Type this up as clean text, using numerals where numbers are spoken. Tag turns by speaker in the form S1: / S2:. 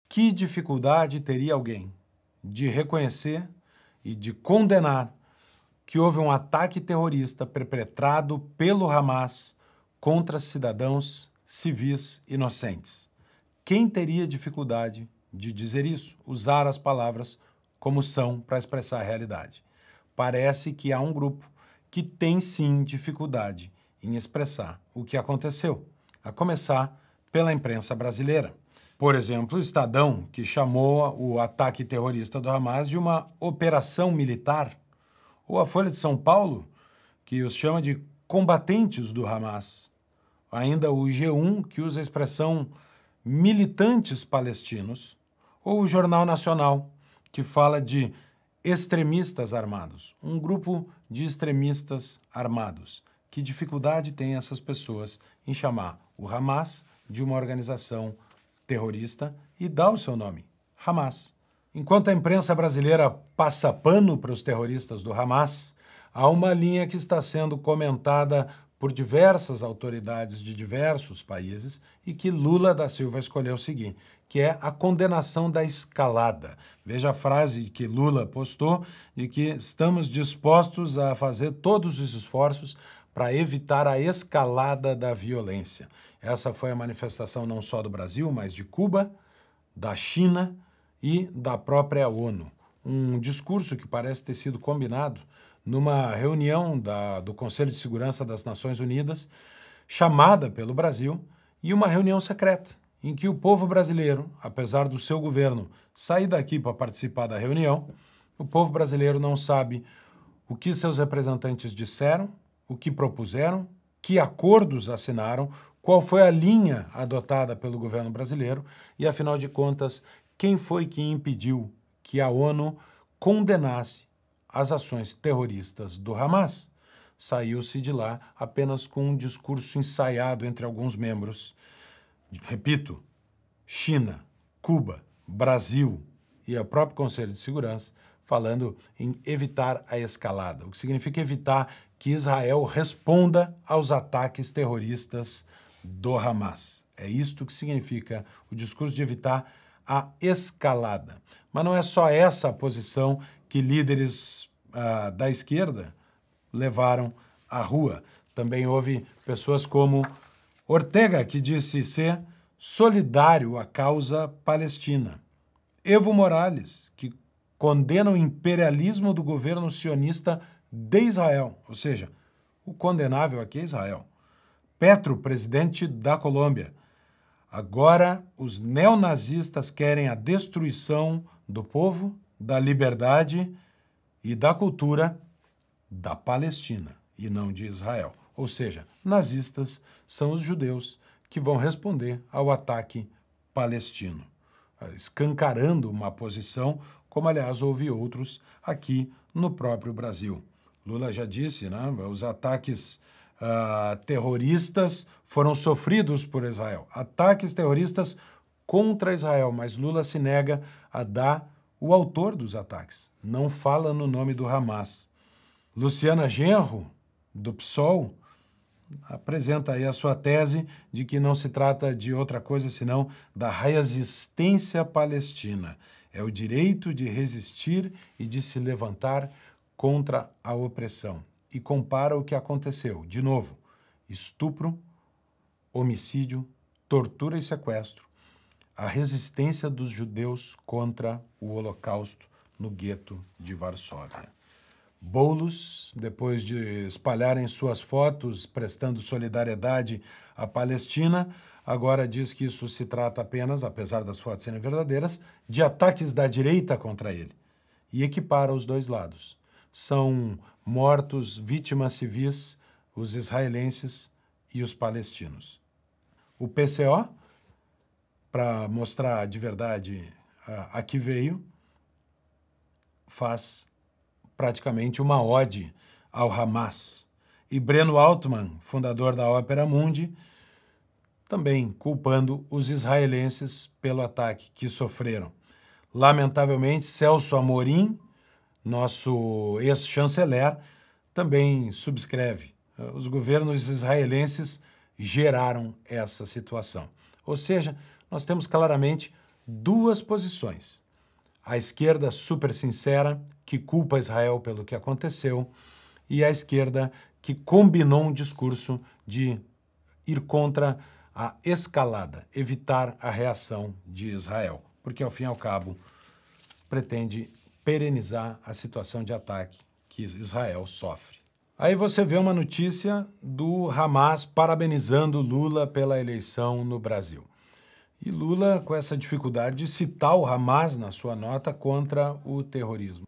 S1: Que dificuldade teria alguém de reconhecer e de condenar que houve um ataque terrorista perpetrado pelo Hamas contra cidadãos civis inocentes? Quem teria dificuldade de dizer isso, usar as palavras como são para expressar a realidade? Parece que há um grupo que tem sim dificuldade em expressar o que aconteceu, a começar pela imprensa brasileira. Por exemplo, o Estadão, que chamou o ataque terrorista do Hamas de uma operação militar, ou a Folha de São Paulo, que os chama de combatentes do Hamas. Ainda o G1, que usa a expressão militantes palestinos, ou o Jornal Nacional, que fala de extremistas armados, um grupo de extremistas armados. Que dificuldade tem essas pessoas em chamar o Hamas de uma organização terrorista e dar o seu nome, Hamas. Enquanto a imprensa brasileira passa pano para os terroristas do Hamas, há uma linha que está sendo comentada por diversas autoridades de diversos países e que Lula da Silva escolheu seguir, que é a condenação da escalada. Veja a frase que Lula postou de que estamos dispostos a fazer todos os esforços para evitar a escalada da violência. Essa foi a manifestação não só do Brasil, mas de Cuba, da China e da própria ONU. Um discurso que parece ter sido combinado numa reunião do Conselho de Segurança das Nações Unidas, chamada pelo Brasil, e uma reunião secreta, em que o povo brasileiro, apesar do seu governo sair daqui para participar da reunião, o povo brasileiro não sabe o que seus representantes disseram, o que propuseram, que acordos assinaram, qual foi a linha adotada pelo governo brasileiro e, afinal de contas, quem foi que impediu que a ONU condenasse as ações terroristas do Hamas. Saiu-se de lá apenas com um discurso ensaiado entre alguns membros. Repito, China, Cuba, Brasil e o próprio Conselho de Segurança falando em evitar a escalada, o que significa evitar que Israel responda aos ataques terroristas do Hamas. É isto que significa o discurso de evitar a escalada. Mas não é só essa a posição que líderes da esquerda levaram à rua. Também houve pessoas como Ortega, que disse ser solidário à causa palestina. Evo Morales, que condena o imperialismo do governo sionista de Israel, ou seja, o condenável aqui é Israel. Petro, presidente da Colômbia. Agora os neonazistas querem a destruição do povo, da liberdade e da cultura da Palestina e não de Israel. Ou seja, nazistas são os judeus que vão responder ao ataque palestino, escancarando uma posição, como aliás houve outros aqui no próprio Brasil. Lula já disse, né, os ataques terroristas foram sofridos por Israel. Ataques terroristas contra Israel, mas Lula se nega a dar o autor dos ataques. Não fala no nome do Hamas. Luciana Genro, do PSOL, apresenta aí a sua tese de que não se trata de outra coisa senão da resistência palestina. É o direito de resistir e de se levantar contra a opressão. E compara o que aconteceu. De novo, estupro, homicídio, tortura e sequestro. A resistência dos judeus contra o Holocausto no gueto de Varsóvia. Boulos, depois de espalharem suas fotos prestando solidariedade à Palestina, agora diz que isso se trata apenas, apesar das fotos serem verdadeiras, de ataques da direita contra ele. E equipara os dois lados. São mortos, vítimas civis, os israelenses e os palestinos. O PCO, para mostrar de verdade a que veio, faz praticamente uma ode ao Hamas. E Breno Altman, fundador da Opera Mundi, também culpando os israelenses pelo ataque que sofreram. Lamentavelmente, Celso Amorim, nosso ex-chanceler, também subscreve. Os governos israelenses geraram essa situação. Ou seja, nós temos claramente duas posições. A esquerda super sincera, que culpa Israel pelo que aconteceu, e a esquerda que combinou um discurso de ir contra a escalada, evitar a reação de Israel, porque, ao fim e ao cabo, pretende perenizar a situação de ataque que Israel sofre. Aí você vê uma notícia do Hamas parabenizando Lula pela eleição no Brasil. E Lula com essa dificuldade de citar o Hamas na sua nota contra o terrorismo.